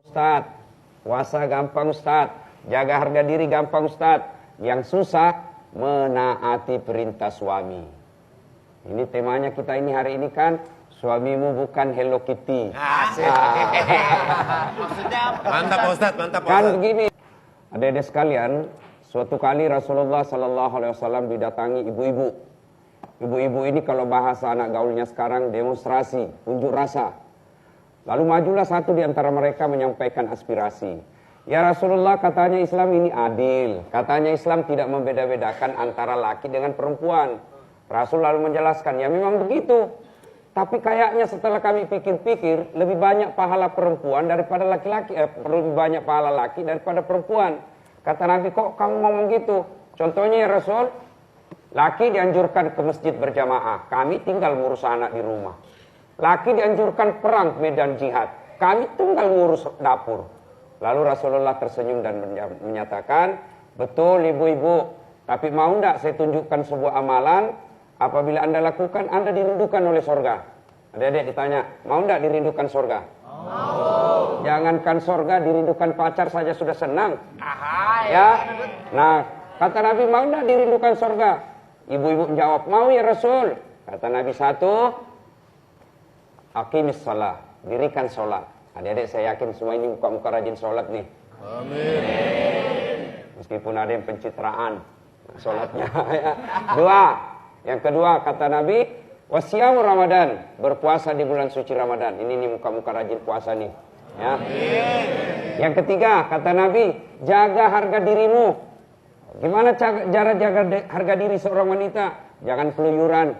Ustadz, puasa gampang Ustadz, jaga harga diri gampang Ustadz, yang susah menaati perintah suami. Ini temanya kita ini hari ini kan, suamimu bukan Hello Kitty. Asik. Maksudnya apa? Mantap Ustadz, mantap Ustadz. Kan begini, adik-adik sekalian, suatu kali Rasulullah SAW didatangi ibu-ibu. Ibu-ibu ini kalau bahasa anak gaulnya sekarang demonstrasi, unjuk rasa. Lalu majulah satu di antara mereka menyampaikan aspirasi. Ya Rasulullah, katanya Islam ini adil. Katanya Islam tidak membeda-bedakan antara laki dengan perempuan. Rasul lalu menjelaskan, ya memang begitu. Tapi kayaknya setelah kami pikir-pikir, lebih banyak pahala perempuan daripada laki-laki. Lebih banyak pahala laki daripada perempuan. Kata Nabi, kok kamu ngomong gitu? Contohnya ya Rasul, laki dianjurkan ke masjid berjamaah. Kami tinggal ngurus anak di rumah. Laki dianjurkan perang medan jihad. Kami tinggal ngurus dapur. Lalu Rasulullah tersenyum dan menyatakan, betul ibu-ibu, tapi mau enggak saya tunjukkan sebuah amalan, apabila Anda lakukan, Anda dirindukan oleh sorga. Adik-adik ditanya, mau enggak dirindukan sorga? Mau. Jangankan sorga, dirindukan pacar saja sudah senang. Ya. Nah, kata Nabi, mau enggak dirindukan sorga? Ibu-ibu menjawab, mau ya Rasul. Kata Nabi satu, aqimis shalah, dirikan sholat. Adik-adik saya yakin semua ini muka-muka rajin sholat nih. Amin. Meskipun ada yang pencitraan sholatnya. Dua, yang kedua kata Nabi, wasyamu Ramadan, berpuasa di bulan suci Ramadan. Ini nih muka-muka rajin puasa nih. Ya. Amin. Yang ketiga kata Nabi, jaga harga dirimu. Gimana cara jaga harga diri seorang wanita? Jangan keluyuran,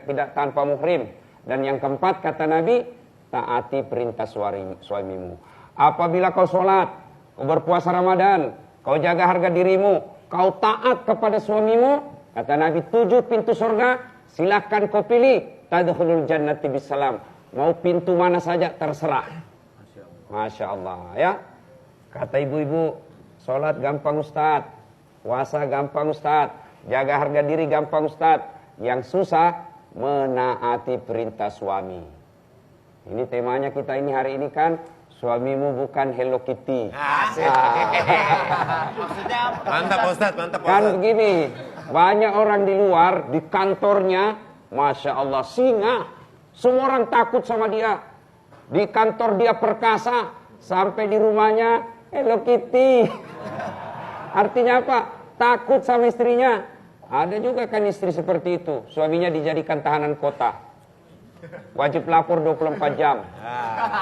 tidak tanpa muhrim. Dan yang keempat kata Nabi, taati perintah suamimu. Apabila kau sholat, kau berpuasa Ramadan, kau jaga harga dirimu, kau taat kepada suamimu, kata Nabi 7 pintu surga, silahkan kau pilih. Tadkhulul jannati bisalam. Mau pintu mana saja terserah. Masya Allah ya. Kata ibu-ibu, sholat gampang Ustadz, puasa gampang Ustadz, jaga harga diri gampang Ustadz. Yang susah menaati perintah suami. Ini temanya kita ini hari ini kan, suamimu bukan Hello Kitty. Asik. Maksudnya apa? Mantap Ustadz, mantap Ustadz. Kan begini, banyak orang di luar, di kantornya, Masya Allah, singa. Semua orang takut sama dia. Di kantor dia perkasa, sampai di rumahnya Hello Kitty. Artinya apa? Takut sama istrinya. Ada juga kan istri seperti itu. Suaminya dijadikan tahanan kota. Wajib lapor 24 jam.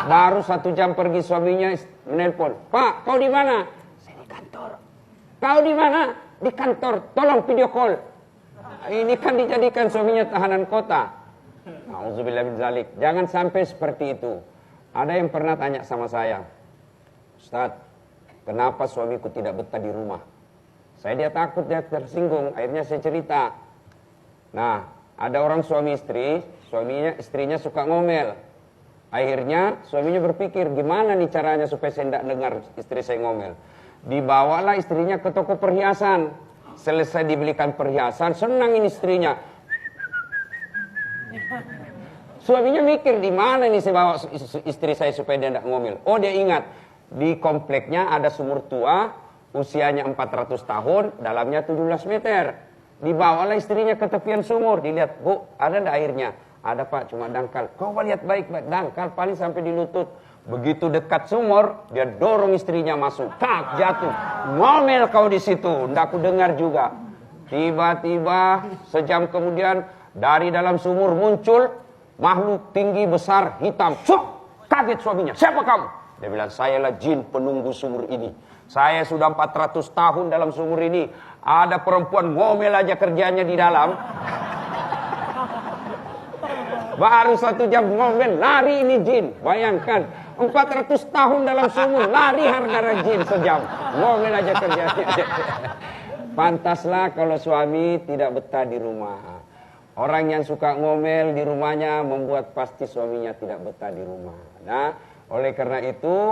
Baru 1 jam pergi suaminya menelpon. Pak, kau di mana? Saya di kantor. Kau di mana? Di kantor. Tolong video call. Ini kan dijadikan suaminya tahanan kota. Nauzubillah min dzalik. Jangan sampai seperti itu. Ada yang pernah tanya sama saya, Ustadz, kenapa suamiku tidak betah di rumah? Dia takut dia tersinggung, akhirnya saya cerita. Nah, ada orang suami istri, istrinya suka ngomel. Akhirnya suaminya berpikir, gimana nih caranya supaya saya tidak dengar istri saya ngomel. Dibawalah istrinya ke toko perhiasan. Selesai dibelikan perhiasan, senang ini istrinya. Suaminya mikir, di mana nih saya bawa istri saya supaya dia tidak ngomel. Oh, dia ingat, di kompleknya ada sumur tua, usianya 400 tahun, dalamnya 17 meter. Dibawalah istrinya ke tepian sumur. Dilihat, Bu, ada enggak airnya? Ada Pak, cuma dangkal. Kau lihat baik-baik, dangkal paling sampai di lutut. Begitu dekat sumur, dia dorong istrinya masuk. Tak, jatuh. Ngomel kau di situ. Ndak aku dengar juga. Tiba-tiba, sejam kemudian, dari dalam sumur muncul makhluk tinggi, besar, hitam. Cuk! Kaget suaminya. Siapa kamu? Dia bilang, sayalah jin penunggu sumur ini. Saya sudah 400 tahun dalam sumur ini. Ada perempuan ngomel aja kerjanya di dalam. Baru 1 jam ngomel, lari ini jin. Bayangkan, 400 tahun dalam sumur, lari harga jin sejam. Ngomel aja kerjanya. Pantaslah kalau suami tidak betah di rumah. Orang yang suka ngomel di rumahnya membuat pasti suaminya tidak betah di rumah. Nah, oleh karena itu,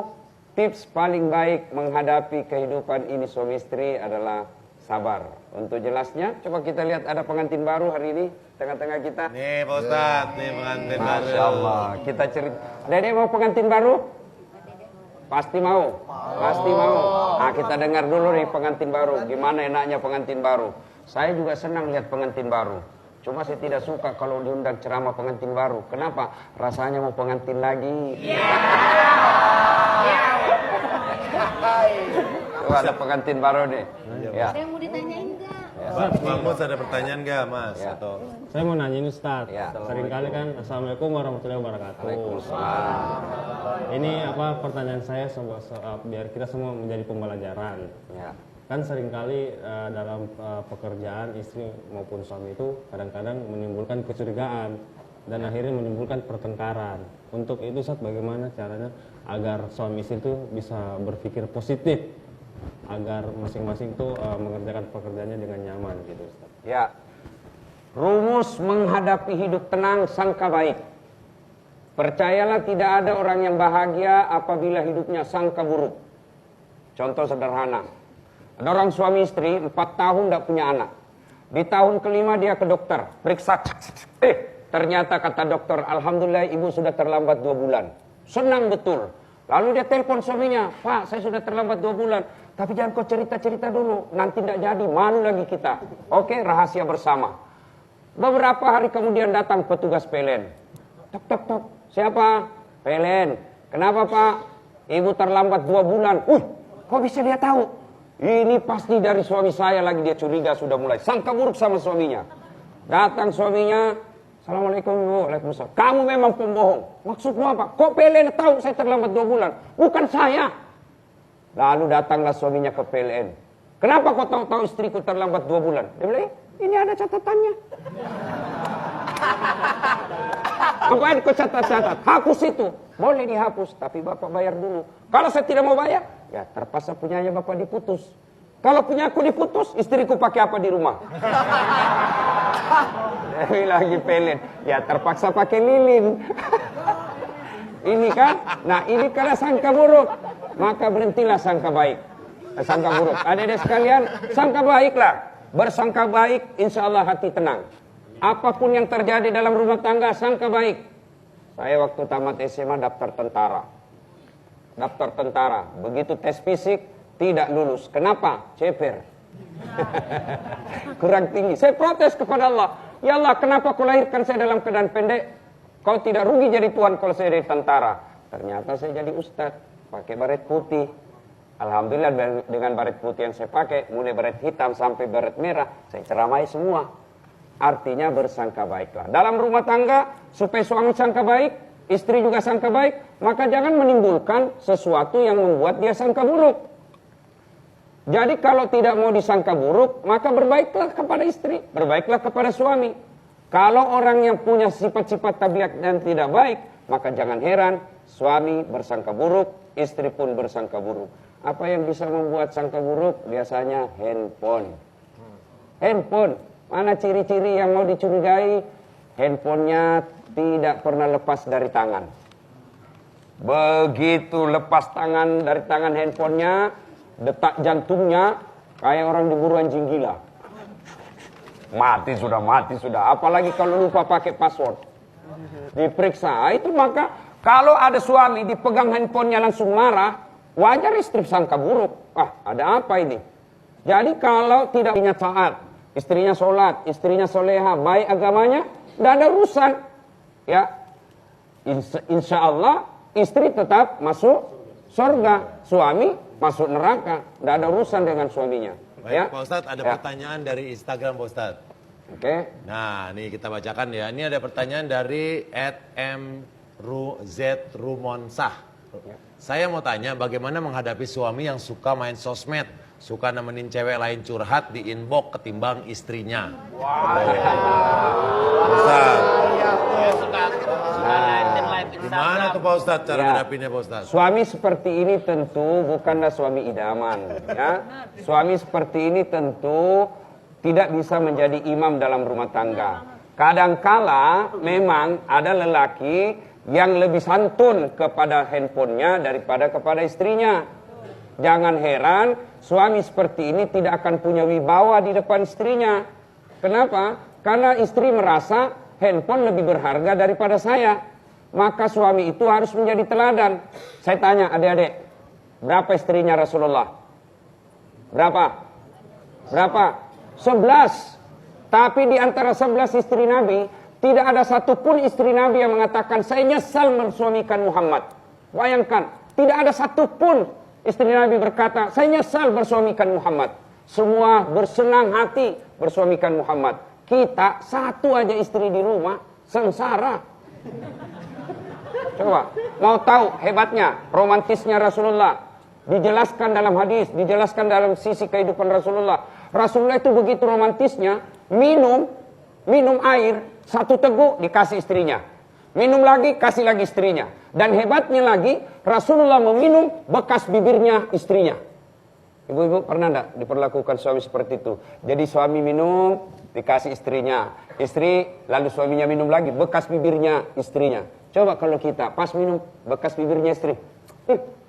tips paling baik menghadapi kehidupan ini suami istri adalah sabar. Untuk jelasnya, coba kita lihat ada pengantin baru hari ini tengah-tengah kita. Nih Pak Ustadz, nih pengantin baru. Masya Allah, kita cerita. Dede mau pengantin baru? Pasti mau? Pasti mau. Nah, kita dengar dulu nih pengantin baru. Gimana enaknya pengantin baru? Saya juga senang lihat pengantin baru. Cuma saya tidak suka kalau diundang ceramah pengantin baru. Kenapa? Rasanya mau pengantin lagi. Tuh ada pengantin baru nih. Ya. Saya mau ditanyain enggak? Bang Mus ada pertanyaan nggak Mas? Ya. Atau Saya mau nanya ini Ustaz. Ya. Seringkali kan Assalamualaikum warahmatullahi wabarakatuh. Waalaikumsalam. Ini pertanyaan saya biar kita semua menjadi pembelajaran. Ya. Kan seringkali dalam pekerjaan istri maupun suami itu kadang-kadang menimbulkan kecurigaan dan akhirnya menimbulkan pertengkaran. Untuk itu Ustaz, bagaimana caranya agar suami istri itu bisa berpikir positif agar masing-masing itu mengerjakan pekerjaannya dengan nyaman gitu Ustaz. Ya. Rumus menghadapi hidup tenang, sangka baik. Percayalah tidak ada orang yang bahagia apabila hidupnya sangka buruk. Contoh sederhana. Ada orang suami istri 4 tahun tidak punya anak. Di tahun kelima dia ke dokter, periksa. Ternyata kata dokter, alhamdulillah ibu sudah terlambat 2 bulan. Senang betul. Lalu dia telepon suaminya, Pak saya sudah terlambat 2 bulan. Tapi jangan kau cerita-cerita dulu, nanti tidak jadi, malu lagi kita. Oke, rahasia bersama. Beberapa hari kemudian datang petugas PLN. Tok, tok, tok. Siapa? PLN. Kenapa Pak? Ibu terlambat 2 bulan. Kok bisa dia tahu? Ini pasti dari suami saya lagi, dia curiga sudah mulai. Sangka buruk sama suaminya. Datang suaminya. Assalamualaikum Ibu. Waalaikumsalam. Kamu memang pembohong. Maksudmu apa? Kok PLN tahu saya terlambat 2 bulan? Bukan saya. Lalu datanglah suaminya ke PLN. Kenapa kau tahu istriku terlambat 2 bulan? Dia bilang, ini ada catatannya. Ngapain kau catat-catat? Hapus itu. Boleh dihapus, tapi Bapak bayar dulu. Kalau saya tidak mau bayar, ya terpaksa punyanya Bapak diputus. Kalau punya aku diputus, istriku pakai apa di rumah? Dewi lagi pelin. Ya terpaksa pakai lilin. Ini kan? Nah ini karena sangka buruk. Maka berhentilah sangka baik. Sangka buruk. Adik-adik sekalian, sangka baiklah. Bersangka baik, insya Allah hati tenang. Apapun yang terjadi dalam rumah tangga, sangka baik. Saya waktu tamat SMA daftar tentara. Daftar tentara. Begitu tes fisik, tidak lulus. Kenapa? Ceper. Kurang tinggi. Saya protes kepada Allah. Ya Allah, kenapa kau lahirkan saya dalam keadaan pendek? Kau tidak rugi jadi Tuhan kalau saya jadi tentara. Ternyata saya jadi ustadz. Pakai baret putih. Alhamdulillah dengan baret putih yang saya pakai, mulai baret hitam sampai baret merah, saya ceramai semua. Artinya bersangka baiklah. Dalam rumah tangga, supaya suami sangka baik, istri juga sangka baik, maka jangan menimbulkan sesuatu yang membuat dia sangka buruk. Jadi kalau tidak mau disangka buruk, maka berbaiklah kepada istri, berbaiklah kepada suami. Kalau orang yang punya sifat-sifat tabiat dan tidak baik, maka jangan heran suami bersangka buruk, istri pun bersangka buruk. Apa yang bisa membuat sangka buruk? Biasanya handphone. Handphone. Mana ciri-ciri yang mau dicurigai? Handphonenya tidak pernah lepas dari tangan. Begitu lepas tangan dari tangan handphonenya, detak jantungnya kayak orang diburu anjing gila. Mati sudah. Apalagi kalau lupa pakai password. Diperiksa. Itu maka kalau ada suami dipegang handphonenya langsung marah, wajar istri sangka buruk. Ada apa ini? Jadi kalau tidak punya taat, istrinya sholat, istrinya soleha, baik agamanya, tidak ada urusan. Ya, insya Allah istri tetap masuk surga, suami masuk neraka, tidak ada urusan dengan suaminya. baik, Ya, Pak Ustadz ada pertanyaan dari Instagram Pak Ustadz. Oke. Nah, nih kita bacakan ya. Ini ada pertanyaan dari @mruzrumonsah. Saya mau tanya bagaimana menghadapi suami yang suka main sosmed, suka nemenin cewek lain curhat di inbox ketimbang istrinya. Ustadz, gimana tuh Pak Ustadz cara Ya. menghadapinya Pak Ustadz? Suami seperti ini tentu bukanlah suami idaman, ya. Suami seperti ini tentu tidak bisa menjadi imam dalam rumah tangga. Kadangkala memang ada lelaki yang lebih santun kepada handphonenya daripada kepada istrinya. Jangan heran suami seperti ini tidak akan punya wibawa di depan istrinya. Kenapa? Karena istri merasa handphone lebih berharga daripada saya. Maka suami itu harus menjadi teladan. Saya tanya adik-adik, Berapa istrinya Rasulullah? Berapa? 11. Tapi di antara 11 istri Nabi, tidak ada satupun istri Nabi yang mengatakan, saya nyesal bersuamikan Muhammad. Bayangkan, tidak ada satupun istri Nabi berkata, saya nyesal bersuamikan Muhammad. Semua bersenang hati bersuamikan Muhammad. Kita satu aja istri di rumah, sengsara. Coba, mau tahu hebatnya, romantisnya Rasulullah. Dijelaskan dalam hadis, dijelaskan dalam sisi kehidupan Rasulullah. Rasulullah itu begitu romantisnya, minum air, 1 teguk dikasih istrinya. Minum lagi, kasih lagi istrinya. Dan hebatnya lagi, Rasulullah meminum bekas bibirnya istrinya. Ibu-ibu pernah enggak diperlakukan suami seperti itu? Jadi suami minum, dikasih istrinya. Istri, lalu suaminya minum lagi, bekas bibirnya istrinya. Coba kalau kita, pas minum bekas bibirnya istri.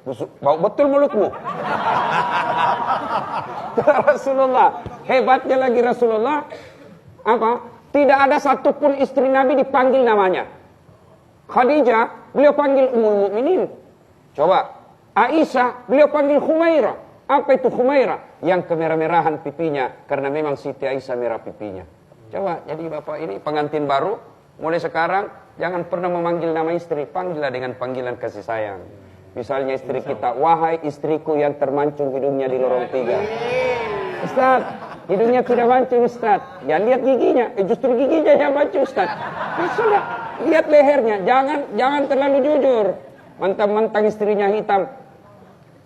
Busuk, bau betul mulutmu. Rasulullah, hebatnya lagi Rasulullah, apa? Tidak ada satupun istri Nabi dipanggil namanya. Khadijah, beliau panggil Ummul Mukminin. Coba, Aisyah, beliau panggil Humairah. Apa itu Humairah? Yang kemerah-merahan pipinya, karena memang Siti Aisyah merah pipinya. Coba, jadi bapak ini pengantin baru, mulai sekarang jangan pernah memanggil nama istri, panggillah dengan panggilan kasih sayang. Misalnya istri kita, wahai istriku yang termancung hidungnya di lorong 3. Ustaz, hidungnya tidak mancung Ustaz. Jangan lihat giginya, justru giginya yang mancung Ustaz. Sudah, lihat lehernya, jangan terlalu jujur. Mentang-mentang istrinya hitam.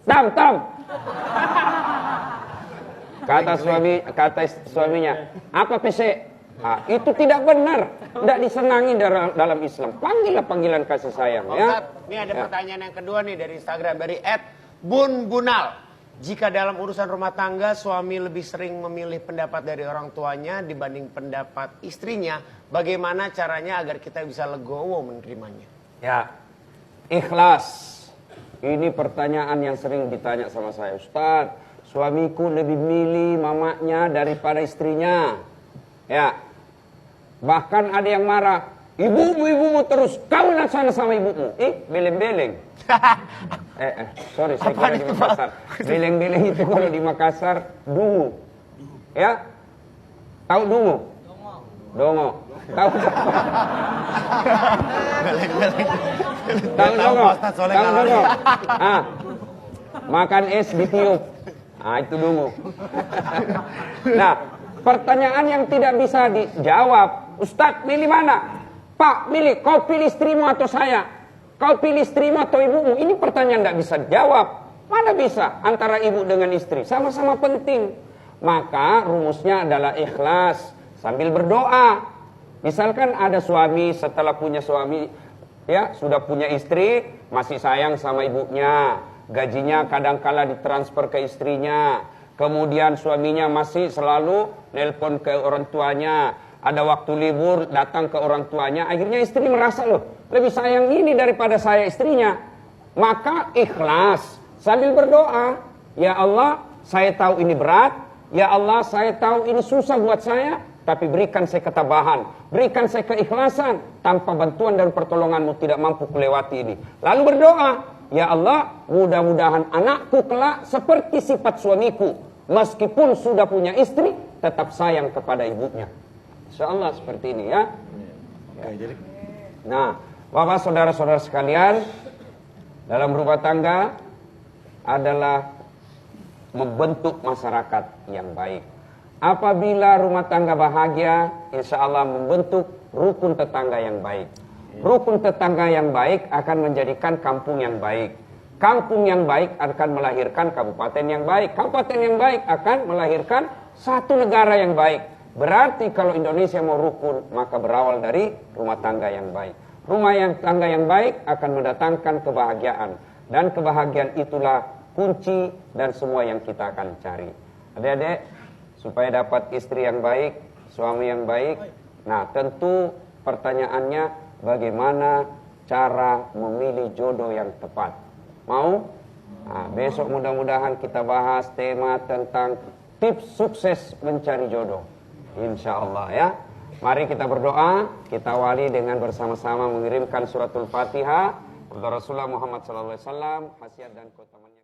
Tam. Kata suaminya, apa PC? Itu tidak benar, tidak disenangi dalam Islam. Panggillah panggilan kasih sayang. Ya. Ini ada pertanyaan yang kedua nih dari Instagram dari @bunbunal. Jika dalam urusan rumah tangga suami lebih sering memilih pendapat dari orang tuanya dibanding pendapat istrinya, bagaimana caranya agar kita bisa legowo menerimanya? Ya, ikhlas. Ini pertanyaan yang sering ditanya sama saya, Ustaz. Suamiku lebih milih mamanya daripada istrinya. Ya, bahkan ada yang marah. Ibumu terus, kawin sana sama ibumu. Beleng-beleng. Sorry, saya kira di Makassar. Beleng-beleng itu kalau di Makassar, dungu. Ya, tahu dungu? Dongo. Tahu? Tahu dongo? Tahu dongo? Makan es ditiup. Itu dungu. Nah, pertanyaan yang tidak bisa dijawab, Ustadz pilih mana? Pak, pilih, kau pilih istrimu atau saya? Kau pilih istrimu atau ibumu? Ini pertanyaan tidak bisa dijawab. Mana bisa antara ibu dengan istri? Sama-sama penting. Maka rumusnya adalah ikhlas sambil berdoa. Misalkan ada suami setelah punya suami, ya sudah punya istri, masih sayang sama ibunya. Gajinya kadangkala ditransfer ke istrinya. Kemudian suaminya masih selalu nelpon ke orang tuanya. Ada waktu libur datang ke orang tuanya. Akhirnya istri merasa loh lebih sayang ini daripada saya istrinya. Maka ikhlas sambil berdoa. Ya Allah, saya tahu ini berat. Ya Allah, saya tahu ini susah buat saya. Tapi berikan saya ketabahan. Berikan saya keikhlasan. Tanpa bantuan dan pertolonganmu tidak mampu melewati ini. Lalu berdoa. Ya Allah, mudah-mudahan anakku kelak seperti sifat suamiku. Meskipun sudah punya istri, tetap sayang kepada ibunya. InsyaAllah seperti ini ya. Nah, Bapak saudara-saudara sekalian, dalam rumah tangga adalah membentuk masyarakat yang baik. Apabila rumah tangga bahagia, InsyaAllah membentuk rukun tetangga yang baik. Rukun tetangga yang baik akan menjadikan kampung yang baik. Kampung yang baik akan melahirkan kabupaten yang baik. Kabupaten yang baik akan melahirkan satu negara yang baik. Berarti kalau Indonesia mau rukun, maka berawal dari rumah tangga yang baik. Tangga yang baik akan mendatangkan kebahagiaan. Dan kebahagiaan itulah kunci dan semua yang kita akan cari. Adik-adik, supaya dapat istri yang baik, suami yang baik. Nah, tentu pertanyaannya bagaimana cara memilih jodoh yang tepat. Mau? Nah, besok mudah-mudahan kita bahas tema tentang tips sukses mencari jodoh. Insya Allah ya. Mari kita berdoa. Kita awali dengan bersama-sama mengirimkan suratul Fatihah kepada Rasulullah Muhammad SAW. Khasiat dan keutamaan.